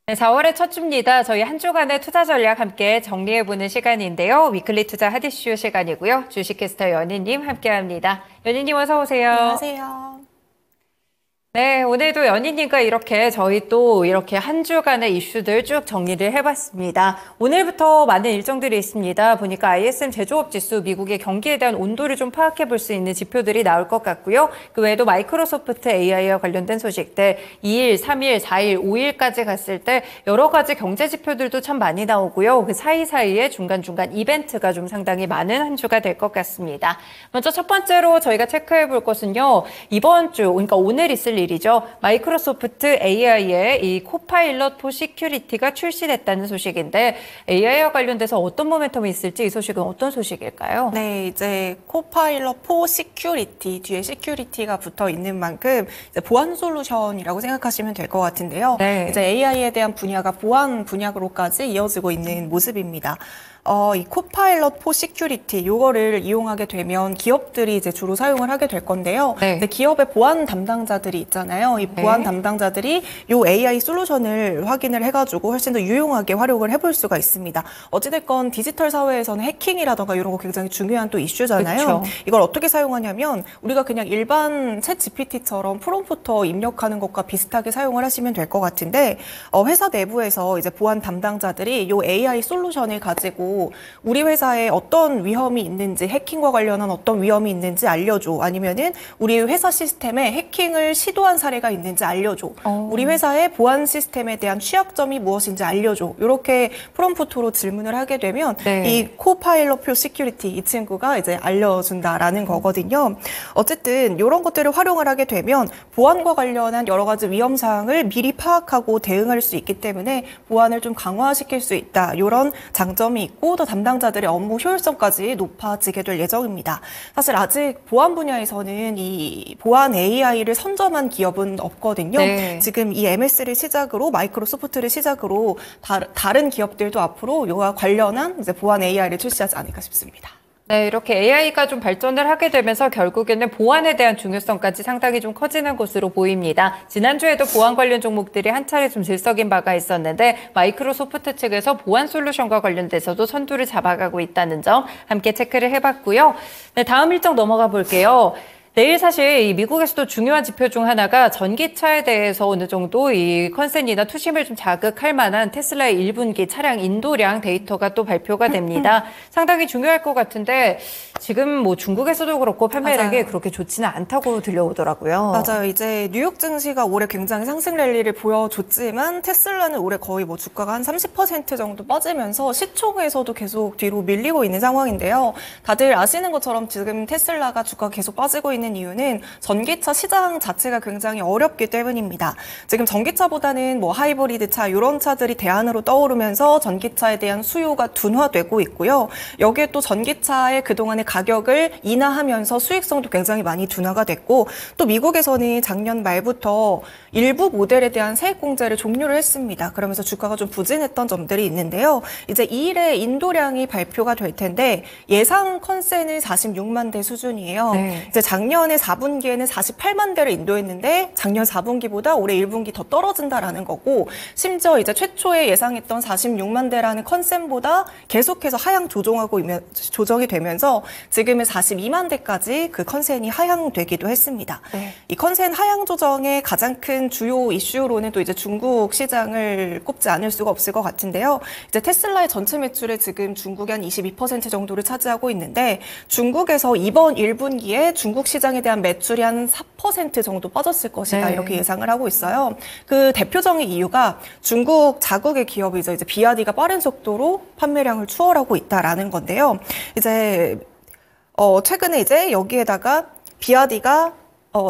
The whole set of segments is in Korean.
네, 4월의 첫 주입니다. 저희 한 주간의 투자 전략 함께 정리해보는 시간인데요. 위클리 투자 핫이슈 시간이고요. 주식캐스터 연희님 함께합니다. 연희님 어서 오세요. 안녕하세요. 네, 오늘도 연희님과 이렇게 저희 또 이렇게 한 주간의 이슈들 쭉 정리를 해봤습니다. 오늘부터 많은 일정들이 있습니다. 보니까 ISM 제조업 지수, 미국의 경기에 대한 온도를 좀 파악해 볼 수 있는 지표들이 나올 것 같고요. 그 외에도 마이크로소프트 AI와 관련된 소식들 2일, 3일, 4일, 5일까지 갔을 때 여러 가지 경제 지표들도 참 많이 나오고요. 그 사이사이에 중간중간 이벤트가 좀 상당히 많은 한 주가 될 것 같습니다. 먼저 첫 번째로 저희가 체크해 볼 것은요. 이번 주, 그러니까 오늘 있을 일이죠. 마이크로소프트 AI의 이 코파일럿 포 시큐리티가 출시됐다는 소식인데 AI와 관련돼서 어떤 모멘텀이 있을지 이 소식은 어떤 소식일까요? 네, 이제 코파일럿 포 시큐리티 뒤에 시큐리티가 붙어 있는 만큼 이제 보안 솔루션이라고 생각하시면 될 것 같은데요. 네. 이제 AI에 대한 분야가 보안 분야로까지 이어지고 있는 모습입니다. 이 코파일럿 포 시큐리티 요거를 이용하게 되면 기업들이 이제 주로 사용을 하게 될 건데요. 네. 이제 기업의 보안 담당자들이 있잖아요. 이 보안 네. 담당자들이 요 AI 솔루션을 확인을 해가지고 훨씬 더 유용하게 활용을 해볼 수가 있습니다. 어찌됐건 디지털 사회에서는 해킹이라던가 이런 거 굉장히 중요한 또 이슈잖아요. 그쵸. 이걸 어떻게 사용하냐면 우리가 그냥 일반 챗 GPT처럼 프롬프터 입력하는 것과 비슷하게 사용을 하시면 될 것 같은데 회사 내부에서 이제 보안 담당자들이 요 AI 솔루션을 가지고 우리 회사에 어떤 위험이 있는지 해킹과 관련한 어떤 위험이 있는지 알려줘. 아니면은 우리 회사 시스템에 해킹을 시도한 사례가 있는지 알려줘. 우리 회사의 보안 시스템에 대한 취약점이 무엇인지 알려줘. 이렇게 프롬프트로 질문을 하게 되면 네. 이 코파일럿 표 시큐리티 이 친구가 이제 알려준다라는 거거든요. 어쨌든 이런 것들을 활용을 하게 되면 보안과 관련한 여러 가지 위험 사항을 미리 파악하고 대응할 수 있기 때문에 보안을 좀 강화시킬 수 있다. 이런 장점이 있고 더 담당자들의 업무 효율성까지 높아지게 될 예정입니다. 사실 아직 보안 분야에서는 이 보안 AI를 선점한 기업은 없거든요. 네. 지금 이 MS를 시작으로 마이크로소프트를 시작으로 다른 기업들도 앞으로 이와 관련한 이제 보안 AI를 출시하지 않을까 싶습니다. 네, 이렇게 AI가 좀 발전을 하게 되면서 결국에는 보안에 대한 중요성까지 상당히 좀 커지는 것으로 보입니다. 지난주에도 보안 관련 종목들이 한 차례 좀 들썩인 바가 있었는데 마이크로소프트 측에서 보안 솔루션과 관련돼서도 선두를 잡아가고 있다는 점 함께 체크를 해봤고요. 네, 다음 일정 넘어가 볼게요. 내일 사실 이 미국에서도 중요한 지표 중 하나가 전기차에 대해서 어느 정도 이 컨센이나 투심을 좀 자극할 만한 테슬라의 1분기 차량 인도량 데이터가 또 발표가 됩니다. 상당히 중요할 것 같은데 지금 뭐 중국에서도 그렇고 판매량이 맞아요. 그렇게 좋지는 않다고 들려오더라고요. 맞아요. 이제 뉴욕 증시가 올해 굉장히 상승 랠리를 보여줬지만 테슬라는 올해 거의 뭐 주가가 한 30% 정도 빠지면서 시총에서도 계속 뒤로 밀리고 있는 상황인데요. 다들 아시는 것처럼 지금 테슬라가 주가가 계속 빠지고 있는 이유는 전기차 시장 자체가 굉장히 어렵기 때문입니다. 지금 전기차보다는 뭐 하이브리드 차 이런 차들이 대안으로 떠오르면서 전기차에 대한 수요가 둔화되고 있고요. 여기에 또 전기차의 그동안의 가격을 인하하면서 수익성도 굉장히 많이 둔화가 됐고 또 미국에서는 작년 말부터 일부 모델에 대한 세액 공제를 종료를 했습니다. 그러면서 주가가 좀 부진했던 점들이 있는데요. 이제 2일에 인도량이 발표가 될 텐데 예상 컨센은 46만 대 수준이에요. 네. 이제 작년에 4분기에는 48만 대를 인도했는데 작년 4분기보다 올해 1분기 더 떨어진다라는 거고 심지어 이제 최초에 예상했던 46만 대라는 컨센보다 계속해서 하향 조정이 되면서 지금은 42만 대까지 그 컨센이 하향되기도 했습니다. 네. 이 컨센 하향 조정의 가장 큰 주요 이슈로는 또 이제 중국 시장을 꼽지 않을 수가 없을 것 같은데요. 이제 테슬라의 전체 매출에 지금 중국이 한 22% 정도를 차지하고 있는데 중국에서 이번 1분기에 중국 시장에 대한 매출이 한 4% 정도 빠졌을 것이다. 네. 이렇게 예상을 하고 있어요. 그 대표적인 이유가 중국 자국의 기업이죠. 이제 비아디가 빠른 속도로 판매량을 추월하고 있다라는 건데요. 이제 최근에 이제 여기에다가 비아디가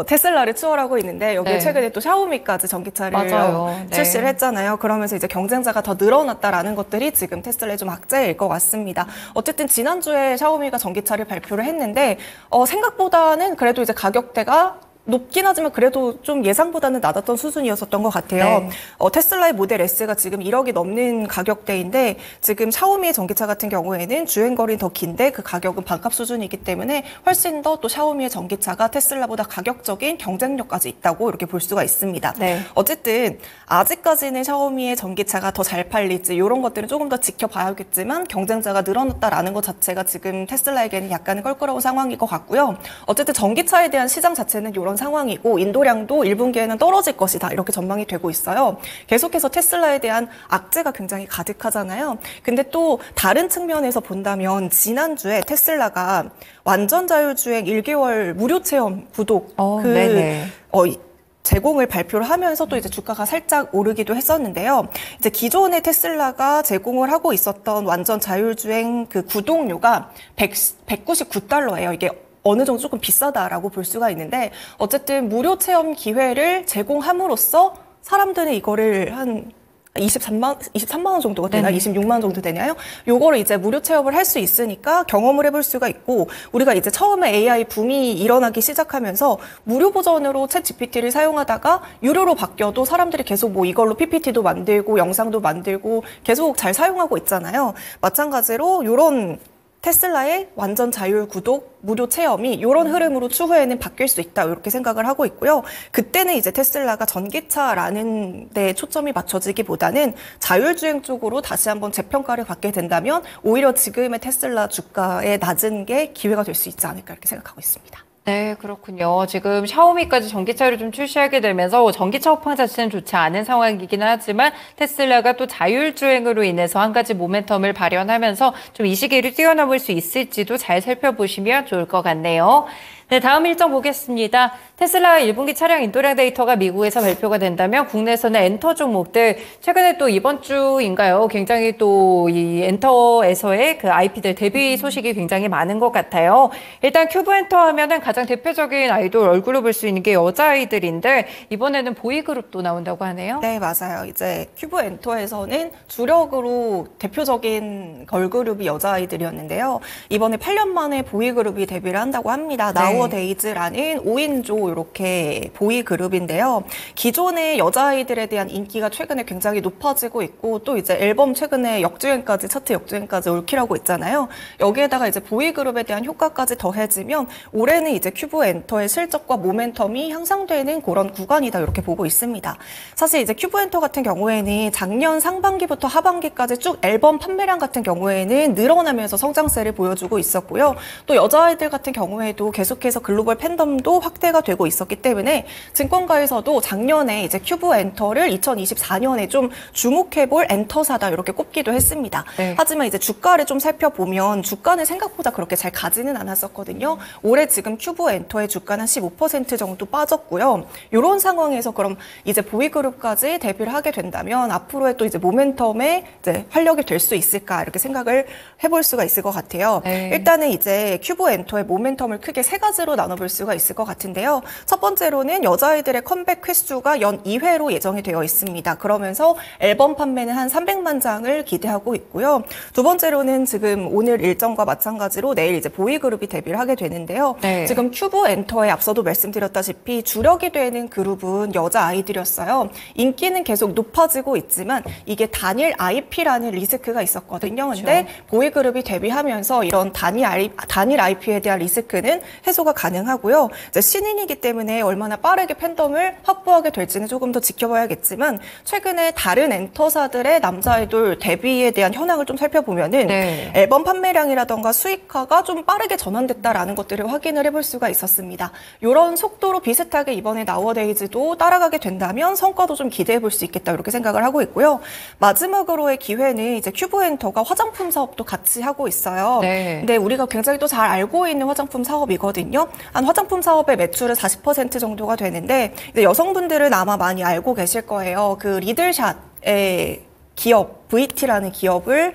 테슬라를 추월하고 있는데 여기에 네. 최근에 또 샤오미까지 전기차를 맞아요. 네. 출시를 했잖아요. 그러면서 이제 경쟁자가 더 늘어났다라는 것들이 지금 테슬라의 좀 악재일 것 같습니다. 어쨌든 지난주에 샤오미가 전기차를 발표를 했는데 생각보다는 그래도 이제 가격대가 높긴 하지만 그래도 좀 예상보다는 낮았던 수준이었었던 것 같아요. 네. 테슬라의 모델 S가 지금 1억이 넘는 가격대인데 지금 샤오미의 전기차 같은 경우에는 주행거리는 더 긴데 그 가격은 반값 수준이기 때문에 훨씬 더 또 샤오미의 전기차가 테슬라보다 가격적인 경쟁력까지 있다고 이렇게 볼 수가 있습니다. 네. 어쨌든 아직까지는 샤오미의 전기차가 더 잘 팔릴지 이런 것들은 조금 더 지켜봐야겠지만 경쟁자가 늘어났다라는 것 자체가 지금 테슬라에게는 약간은 껄끄러운 상황인 것 같고요. 어쨌든 전기차에 대한 시장 자체는 이런 상황이고 인도량도 1분기에는 떨어질 것이다 이렇게 전망이 되고 있어요. 계속해서 테슬라에 대한 악재가 굉장히 가득하잖아요. 근데 또 다른 측면에서 본다면 지난주에 테슬라가 완전 자율주행 1개월 무료 체험 구독 네네. 제공을 발표를 하면서 또 이제 주가가 살짝 오르기도 했었는데요. 이제 기존의 테슬라가 제공을 하고 있었던 완전 자율주행 그 구독료가 199달러예요. 이게 어느 정도 조금 비싸다라고 볼 수가 있는데 어쨌든 무료 체험 기회를 제공함으로써 사람들은 이거를 한 23만 원 정도가 되나? 26만 원 정도 되나요? 요거를 이제 무료 체험을 할 수 있으니까 경험을 해볼 수가 있고, 우리가 이제 처음에 AI 붐이 일어나기 시작하면서 무료 버전으로 챗 GPT를 사용하다가 유료로 바뀌어도 사람들이 계속 뭐 이걸로 PPT도 만들고 영상도 만들고 계속 잘 사용하고 있잖아요. 마찬가지로 요런 테슬라의 완전 자율 구독, 무료 체험이 이런 흐름으로 추후에는 바뀔 수 있다 이렇게 생각을 하고 있고요. 그때는 이제 테슬라가 전기차라는 데 초점이 맞춰지기보다는 자율주행 쪽으로 다시 한번 재평가를 받게 된다면 오히려 지금의 테슬라 주가의 낮은 게 기회가 될 수 있지 않을까 이렇게 생각하고 있습니다. 네, 그렇군요. 지금 샤오미까지 전기차를 좀 출시하게 되면서 전기차 업황 자체는 좋지 않은 상황이긴 하지만 테슬라가 또 자율주행으로 인해서 한 가지 모멘텀을 발현하면서 좀 이 시기를 뛰어넘을 수 있을지도 잘 살펴보시면 좋을 것 같네요. 네, 다음 일정 보겠습니다. 테슬라 1분기 차량 인도량 데이터가 미국에서 발표가 된다면 국내에서는 엔터 종목들 최근에 또 이번 주인가요? 굉장히 또 이 엔터에서의 그 IP들 데뷔 소식이 굉장히 많은 것 같아요. 일단 큐브 엔터 하면은 가장 대표적인 아이돌 얼굴로 볼 수 있는 게 여자아이들인데 이번에는 보이그룹도 나온다고 하네요. 네, 맞아요. 이제 큐브 엔터에서는 주력으로 대표적인 걸그룹이 여자아이들이었는데요. 이번에 8년 만에 보이그룹이 데뷔를 한다고 합니다. 나우어데이즈라는 5인조 이렇게 보이 그룹인데요. 기존의 여자아이들에 대한 인기가 최근에 굉장히 높아지고 있고 또 이제 앨범 최근에 역주행까지 차트 역주행까지 올킬하고 있잖아요. 여기에다가 이제 보이 그룹에 대한 효과까지 더해지면 올해는 이제 큐브 엔터의 실적과 모멘텀이 향상되는 그런 구간이다 이렇게 보고 있습니다. 사실 이제 큐브 엔터 같은 경우에는 작년 상반기부터 하반기까지 쭉 앨범 판매량 같은 경우에는 늘어나면서 성장세를 보여주고 있었고요. 또 여자아이들 같은 경우에도 계속해서 글로벌 팬덤도 확대가 되고 있었기 때문에 증권가에서도 작년에 이제 큐브 엔터를 2024년에 좀 주목해볼 엔터사다 이렇게 꼽기도 했습니다. 네. 하지만 이제 주가를 좀 살펴보면 주가는 생각보다 그렇게 잘 가지는 않았었거든요. 올해 지금 큐브 엔터의 주가는 한 15% 정도 빠졌고요. 이런 상황에서 그럼 이제 보이그룹까지 데뷔를 하게 된다면 앞으로의 또 이제 모멘텀에 이제 활력이 될 수 있을까 이렇게 생각을 해볼 수가 있을 것 같아요. 네. 일단은 이제 큐브 엔터의 모멘텀을 크게 세 가지로 나눠볼 수가 있을 것 같은데요. 첫 번째로는 여자아이들의 컴백 횟수가 연 2회로 예정이 되어 있습니다. 그러면서 앨범 판매는 한 300만 장을 기대하고 있고요. 두 번째로는 지금 오늘 일정과 마찬가지로 내일 이제 보이그룹이 데뷔를 하게 되는데요. 네. 지금 큐브 엔터에 앞서도 말씀드렸다시피 주력이 되는 그룹은 여자아이들이었어요. 인기는 계속 높아지고 있지만 이게 단일 IP라는 리스크가 있었거든요. 그렇죠. 근데 보이그룹이 데뷔하면서 이런 단일 IP에 대한 리스크는 해소가 가능하고요. 이제 신인이기 때문에 얼마나 빠르게 팬덤을 확보하게 될지는 조금 더 지켜봐야겠지만 최근에 다른 엔터사들의 남자 아이돌 데뷔에 대한 현황을 좀 살펴보면은 네. 앨범 판매량이라던가 수익화가 좀 빠르게 전환됐다라는 것들을 확인을 해볼 수가 있었습니다. 이런 속도로 비슷하게 이번에 나우어데이즈도 따라가게 된다면 성과도 좀 기대해 볼 수 있겠다 이렇게 생각을 하고 있고요. 마지막으로의 기회는 이제 큐브 엔터가 화장품 사업도 같이 하고 있어요. 네. 근데 우리가 굉장히 또 잘 알고 있는 화장품 사업이거든요. 한 화장품 사업의 매출은 40% 정도가 되는데 이제 여성분들은 아마 많이 알고 계실 거예요. 그 리들샷의 기업 VT라는 기업을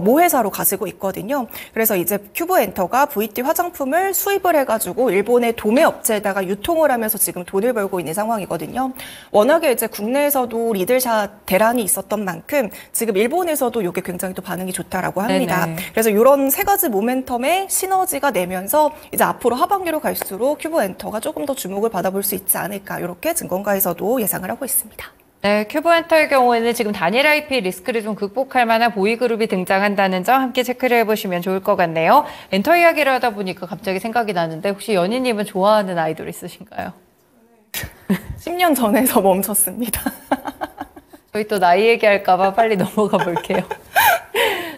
모회사로 가지고 있거든요. 그래서 이제 큐브엔터가 VT 화장품을 수입을 해가지고 일본의 도매 업체에다가 유통을 하면서 지금 돈을 벌고 있는 상황이거든요. 워낙에 이제 국내에서도 리들샷 대란이 있었던 만큼 지금 일본에서도 이게 굉장히 또 반응이 좋다라고 합니다. 네네. 그래서 이런 세 가지 모멘텀의 시너지가 내면서 이제 앞으로 하반기로 갈수록 큐브엔터가 조금 더 주목을 받아볼 수 있지 않을까 이렇게 증권가에서도 예상을 하고 있습니다. 네, 큐브엔터의 경우에는 지금 단일 IP 리스크를 좀 극복할 만한 보이그룹이 등장한다는 점 함께 체크를 해보시면 좋을 것 같네요. 엔터 이야기를 하다 보니까 갑자기 생각이 나는데 혹시 연희님은 좋아하는 아이돌 있으신가요? 10년 전에서 멈췄습니다. 저희 또 나이 얘기할까 봐 빨리 넘어가 볼게요.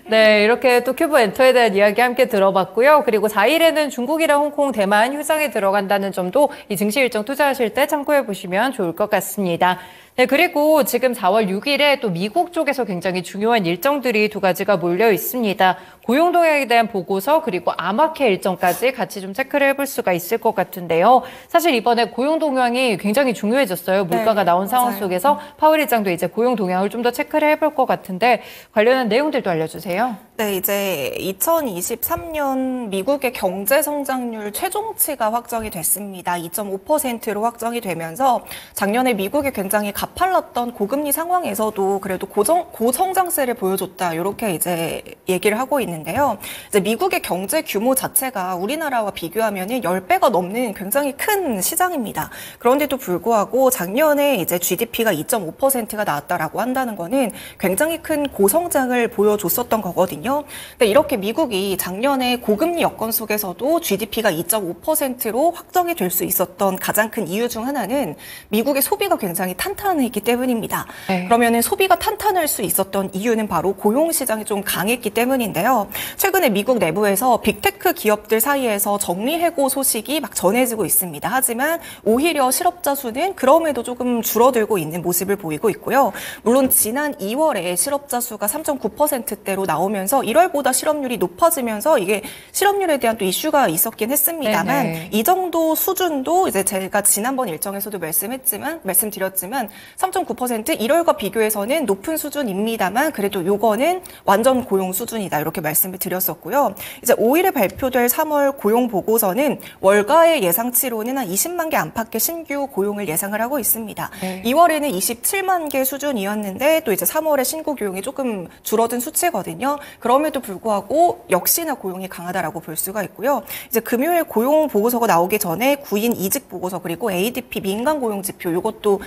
네, 이렇게 또 큐브엔터에 대한 이야기 함께 들어봤고요. 그리고 4일에는 중국이랑 홍콩, 대만 휴상에 들어간다는 점도 이 증시 일정 투자하실 때 참고해 보시면 좋을 것 같습니다. 네, 그리고 지금 4월 6일에 또 미국 쪽에서 굉장히 중요한 일정들이 두 가지가 몰려 있습니다. 고용 동향에 대한 보고서 그리고 아마케 일정까지 같이 좀 체크를 해볼 수가 있을 것 같은데요. 사실 이번에 고용 동향이 굉장히 중요해졌어요. 물가가 나온 상황 맞아요. 속에서 파월 의장도 이제 고용 동향을 좀 더 체크를 해볼 것 같은데 관련한 내용들도 알려주세요. 네, 이제 2023년 미국의 경제 성장률 최종치가 확정이 됐습니다. 2.5%로 확정이 되면서 작년에 미국이 굉장히 가팔랐던 고금리 상황에서도 그래도 고성장세를 보여줬다. 이렇게 이제 얘기를 하고 있는데요. 이제 미국의 경제 규모 자체가 우리나라와 비교하면은 10배가 넘는 굉장히 큰 시장입니다. 그런데도 불구하고 작년에 이제 GDP가 2.5%가 나왔다라고 한다는 거는 굉장히 큰 고성장을 보여줬었던 거거든요. 근데 이렇게 미국이 작년에 고금리 여건 속에서도 GDP가 2.5%로 확정이 될 수 있었던 가장 큰 이유 중 하나는 미국의 소비가 굉장히 탄탄했기 때문입니다. 네. 그러면은 소비가 탄탄할 수 있었던 이유는 바로 고용 시장이 좀 강했기 때문인데요. 최근에 미국 내부에서 빅테크 기업들 사이에서 정리해고 소식이 막 전해지고 있습니다. 하지만 오히려 실업자 수는 그럼에도 조금 줄어들고 있는 모습을 보이고 있고요. 물론 지난 2월에 실업자 수가 3.9%대로 나오면서 1월보다 실업률이 높아지면서 이게 실업률에 대한 또 이슈가 있었긴 했습니다만 네네. 이 정도 수준도 이제 제가 지난번 일정에서도 말씀드렸지만 3.9% 1월과 비교해서는 높은 수준입니다만 그래도 요거는 완전 고용 수준이다 이렇게 말씀을 드렸었고요. 이제 5일에 발표될 3월 고용 보고서는 월가의 예상치로는 한 20만 개 안팎의 신규 고용을 예상을 하고 있습니다. 네. 2월에는 27만 개 수준이었는데 또 이제 3월에 신고 고용이 조금 줄어든 수치거든요. 그럼에도 불구하고 역시나 고용이 강하다라고 볼 수가 있고요. 이제 금요일 고용 보고서가 나오기 전에 구인 이직 보고서 그리고 ADP 민간 고용 지표 이것도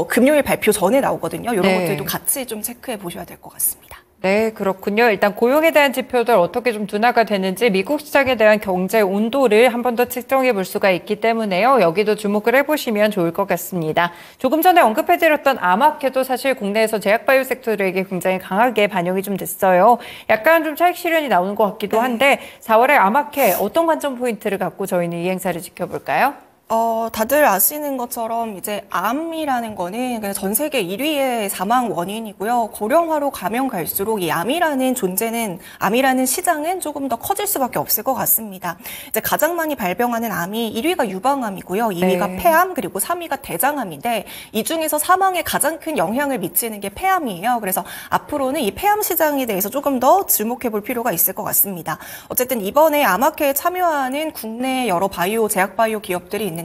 금요일 발표 전에 나오거든요. 이런 네. 것들도 같이 좀 체크해 보셔야 될 것 같습니다. 네, 그렇군요. 일단 고용에 대한 지표들 어떻게 좀 둔화가 되는지 미국 시장에 대한 경제 온도를 한 번 더 측정해 볼 수가 있기 때문에요. 여기도 주목을 해보시면 좋을 것 같습니다. 조금 전에 언급해드렸던 아마케도 사실 국내에서 제약바이오 섹터들에게 굉장히 강하게 반영이 좀 됐어요. 약간 좀 차익 실현이 나오는 것 같기도 한데 4월에 아마케 어떤 관점 포인트를 갖고 저희는 이 행사를 지켜볼까요? 다들 아시는 것처럼 이제 암이라는 거는 그냥 전 세계 1위의 사망 원인이고요. 고령화로 가면 갈수록 이 암이라는 시장은 조금 더 커질 수밖에 없을 것 같습니다. 이제 가장 많이 발병하는 암이 1위가 유방암이고요. 2위가 네. 폐암, 그리고 3위가 대장암인데 이 중에서 사망에 가장 큰 영향을 미치는 게 폐암이에요. 그래서 앞으로는 이 폐암 시장에 대해서 조금 더 주목해 볼 필요가 있을 것 같습니다. 어쨌든 이번에 아마케에 참여하는 국내 여러 제약 바이오 기업들이 있는데요.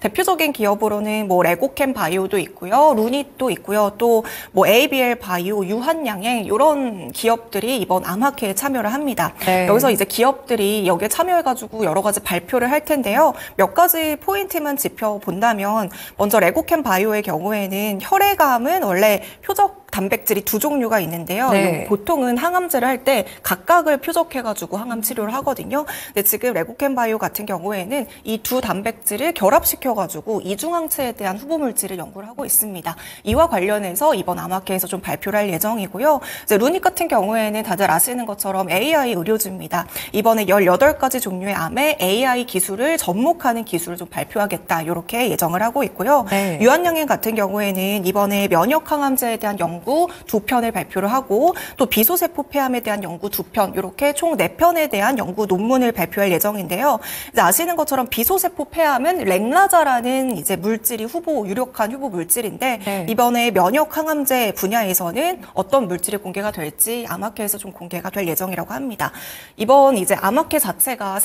대표적인 기업으로는 뭐 레고캠 바이오도 있고요, 루닛도 있고요, 또 뭐 ABL 바이오, 유한양행 이런 기업들이 이번 아마케에 참여를 합니다. 네. 여기서 이제 기업들이 여기에 참여해가지고 여러 가지 발표를 할 텐데요. 몇 가지 포인트만 짚어본다면 먼저 레고캠 바이오의 경우에는 혈액암은 원래 표적 단백질이 두 종류가 있는데요. 네. 보통은 항암제를 할 때 각각을 표적해가지고 항암 치료를 하거든요. 근데 지금 레고캠 바이오 같은 경우에는 이 두 단백질을 결합시켜가지고 이중항체에 대한 후보 물질을 연구를 하고 있습니다. 이와 관련해서 이번 아마케에서 좀 발표를 할 예정이고요. 이제 루닛 같은 경우에는 다들 아시는 것처럼 AI 의료주입니다. 이번에 18가지 종류의 암에 AI 기술을 접목하는 기술을 좀 발표하겠다. 이렇게 예정을 하고 있고요. 네. 유한양행 같은 경우에는 이번에 면역 항암제에 대한 연구 연구 2편을 발표를 하고 또 비소세포 폐암에 대한 연구 2편, 이렇게 총 4편에 대한 연구 논문을 발표할 예정인데요. 이제 아시는 것처럼 비소세포 폐암은 랭라자라는 이제 물질이 유력한 후보 물질인데 네. 이번에 면역 항암제 분야에서는 어떤 물질이 공개가 될지 암학회에서 좀 공개가 될 예정이라고 합니다. 이번 이제 암학회 자체가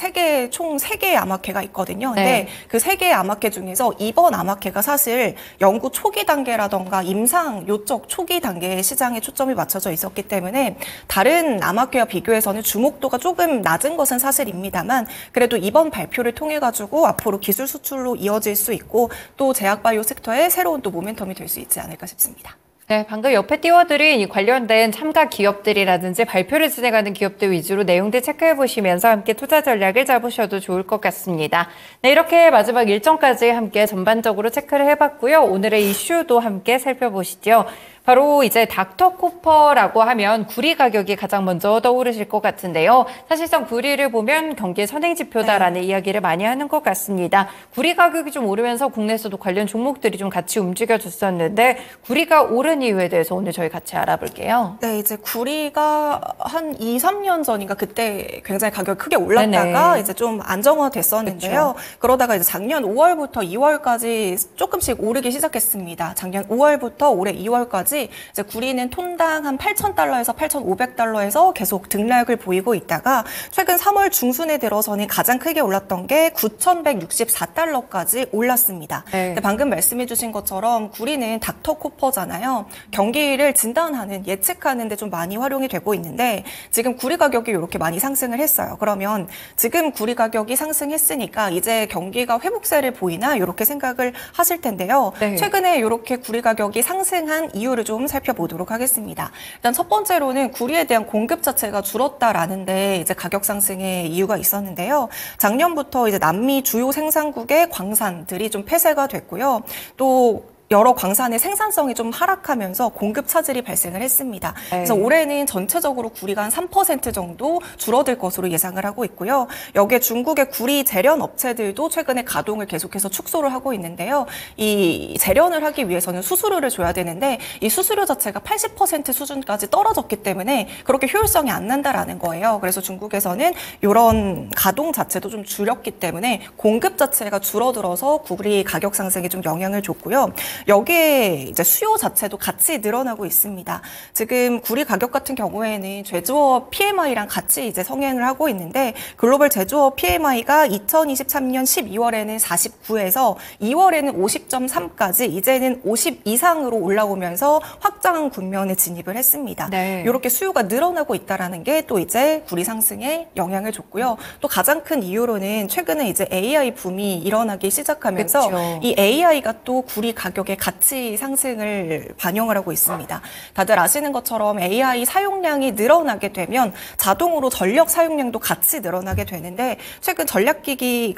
총 3개의 암학회가 있거든요. 근데 네. 그 3개의 암학회 중에서 이번 암학회가 사실 연구 초기 단계라던가 임상 요적 초기 단계의 시장에 초점이 맞춰져 있었기 때문에 다른 암학회와 비교해서는 주목도가 조금 낮은 것은 사실입니다만 그래도 이번 발표를 통해 가지고 앞으로 기술 수출로 이어질 수 있고 또 제약바이오 섹터의 새로운 또 모멘텀이 될 수 있지 않을까 싶습니다. 네, 방금 옆에 띄워드린 이 관련된 참가 기업들이라든지 발표를 진행하는 기업들 위주로 내용들 체크해 보시면서 함께 투자 전략을 잡으셔도 좋을 것 같습니다. 네, 이렇게 마지막 일정까지 함께 전반적으로 체크를 해봤고요. 오늘의 이슈도 함께 살펴보시죠. 바로 이제 닥터코퍼라고 하면 구리 가격이 가장 먼저 떠오르실 것 같은데요. 사실상 구리를 보면 경기의 선행지표다라는 이야기를 많이 하는 것 같습니다. 구리 가격이 좀 오르면서 국내에서도 관련 종목들이 좀 같이 움직여줬었는데 구리가 오른 이유에 대해서 오늘 저희 같이 알아볼게요. 네, 이제 구리가 한 2, 3년 전인가 그때 굉장히 가격이 크게 올랐다가 네네. 이제 좀 안정화됐었는데요. 그러다가 이제 작년 5월부터 2월까지 조금씩 오르기 시작했습니다. 작년 5월부터 올해 2월까지 이제 구리는 톤당 한 8,000달러에서 8,500달러에서 계속 등락을 보이고 있다가 최근 3월 중순에 들어서는 가장 크게 올랐던 게 9,164달러까지 올랐습니다. 네. 근데 방금 말씀해 주신 것처럼 구리는 닥터코퍼잖아요. 경기를 진단하는, 예측하는 데 좀 많이 활용이 되고 있는데 지금 구리 가격이 이렇게 많이 상승을 했어요. 그러면 지금 구리 가격이 상승했으니까 이제 경기가 회복세를 보이나 이렇게 생각을 하실 텐데요. 네. 최근에 이렇게 구리 가격이 상승한 이유를 좀 살펴보도록 하겠습니다. 일단 첫 번째로는 구리에 대한 공급 자체가 줄었다라는 데 이제 가격 상승의 이유가 있었는데요. 작년부터 이제 남미 주요 생산국의 광산들이 좀 폐쇄가 됐고요. 또 여러 광산의 생산성이 좀 하락하면서 공급 차질이 발생을 했습니다. 그래서 올해는 전체적으로 구리가 한 3% 정도 줄어들 것으로 예상을 하고 있고요. 여기에 중국의 구리 재련 업체들도 최근에 가동을 계속해서 축소를 하고 있는데요. 이 재련을 하기 위해서는 수수료를 줘야 되는데 이 수수료 자체가 80% 수준까지 떨어졌기 때문에 그렇게 효율성이 안 난다라는 거예요. 그래서 중국에서는 이런 가동 자체도 좀 줄였기 때문에 공급 자체가 줄어들어서 구리 가격 상승에 좀 영향을 줬고요. 여기에 이제 수요 자체도 같이 늘어나고 있습니다. 지금 구리 가격 같은 경우에는 제조업 PMI랑 같이 이제 성행을 하고 있는데 글로벌 제조업 PMI가 2023년 12월에는 49에서 2월에는 50.3까지 이제는 50 이상으로 올라오면서 확장 국면에 진입을 했습니다. 네. 이렇게 수요가 늘어나고 있다라는 게 또 이제 구리 상승에 영향을 줬고요. 또 가장 큰 이유로는 최근에 이제 AI 붐이 일어나기 시작하면서 그렇죠. 이 AI가 또 구리 가격의 가치 상승을 반영을 하고 있습니다. 다들 아시는 것처럼 AI 사용량이 늘어나게 되면 자동으로 전력 사용량도 같이 늘어나게 되는데 최근 전력기기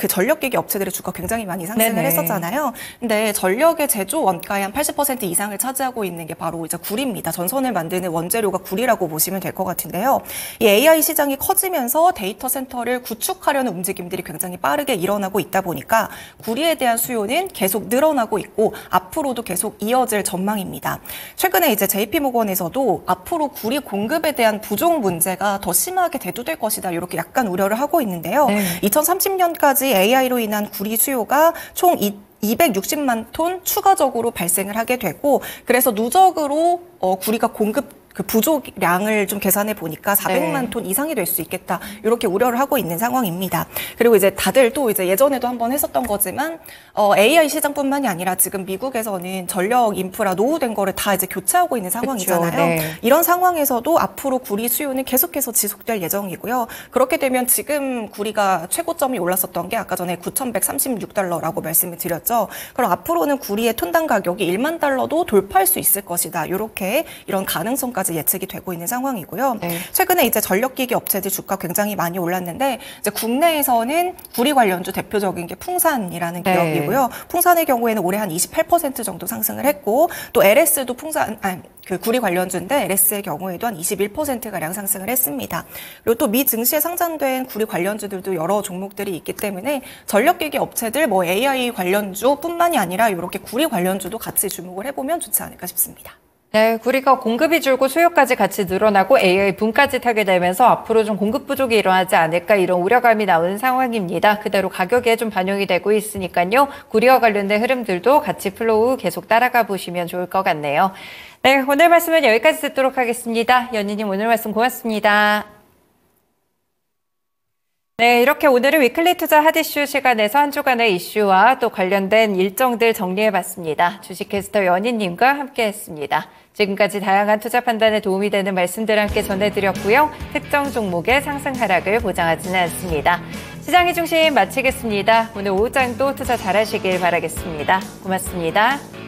업체들의 주가 굉장히 많이 상승을 네네. 했었잖아요. 근데 전력의 제조 원가의 한 80% 이상을 차지하고 있는 게 바로 이제 구리입니다. 전선을 만드는 원재료가 구리라고 보시면 될 것 같은데요. 이 AI 시장이 커지면서 데이터 센터를 구축하려는 움직임들이 굉장히 빠르게 일어나고 있다 보니까 구리에 대한 수요는 계속 늘어나고 있고 앞으로도 계속 이어질 전망입니다. 최근에 이제 JP모건에서도 앞으로 구리 공급에 대한 부족 문제가 더 심하게 대두될 것이다. 이렇게 약간 우려를 하고 있는데요. 네. 2030년까지 AI로 인한 구리 수요가 총 260만 톤 추가적으로 발생을 하게 되고 그래서 누적으로 구리가 공급 부족량을 좀 계산해 보니까 400만 톤 이상이 될 수 있겠다. 이렇게 우려를 하고 있는 상황입니다. 그리고 이제 다들 또 이제 예전에도 한번 했었던 거지만 AI 시장뿐만이 아니라 지금 미국에서는 전력 인프라 노후된 거를 다 이제 교체하고 있는 상황이잖아요. 그렇죠. 네. 이런 상황에서도 앞으로 구리 수요는 계속해서 지속될 예정이고요. 그렇게 되면 지금 구리가 최고점이 올랐었던 게 아까 전에 9,136달러라고 말씀을 드렸죠. 그럼 앞으로는 구리의 톤당 가격이 1만 달러도 돌파할 수 있을 것이다. 이렇게 이런 가능성까지 예측이 되고 있는 상황이고요. 네. 최근에 이제 전력기기 업체들 주가 굉장히 많이 올랐는데 이제 국내에서는 구리 관련주 대표적인 게 풍산이라는 네. 기업이고요. 풍산의 경우에는 올해 한 28% 정도 상승을 했고 또 LS도 구리 관련주인데 LS의 경우에도 한 21%가량 상승을 했습니다. 그리고 또 미 증시에 상장된 구리 관련주들도 여러 종목들이 있기 때문에 전력기기 업체들 뭐 AI 관련주뿐만이 아니라 이렇게 구리 관련주도 같이 주목을 해보면 좋지 않을까 싶습니다. 네, 구리가 공급이 줄고 수요까지 같이 늘어나고 AI 붐까지 타게 되면서 앞으로 좀 공급 부족이 일어나지 않을까 이런 우려감이 나오는 상황입니다. 그대로 가격에 좀 반영이 되고 있으니까요. 구리와 관련된 흐름들도 같이 플로우 계속 따라가 보시면 좋을 것 같네요. 네, 오늘 말씀은 여기까지 듣도록 하겠습니다. 연희님 오늘 말씀 고맙습니다. 네, 이렇게 오늘은 위클리 투자 핫이슈 시간에서 한 주간의 이슈와 또 관련된 일정들 정리해봤습니다. 주식캐스터 연희님과 함께했습니다. 지금까지 다양한 투자 판단에 도움이 되는 말씀들 함께 전해드렸고요. 특정 종목의 상승 하락을 보장하지는 않습니다. 시장의 중심 마치겠습니다. 오늘 오후장도 투자 잘하시길 바라겠습니다. 고맙습니다.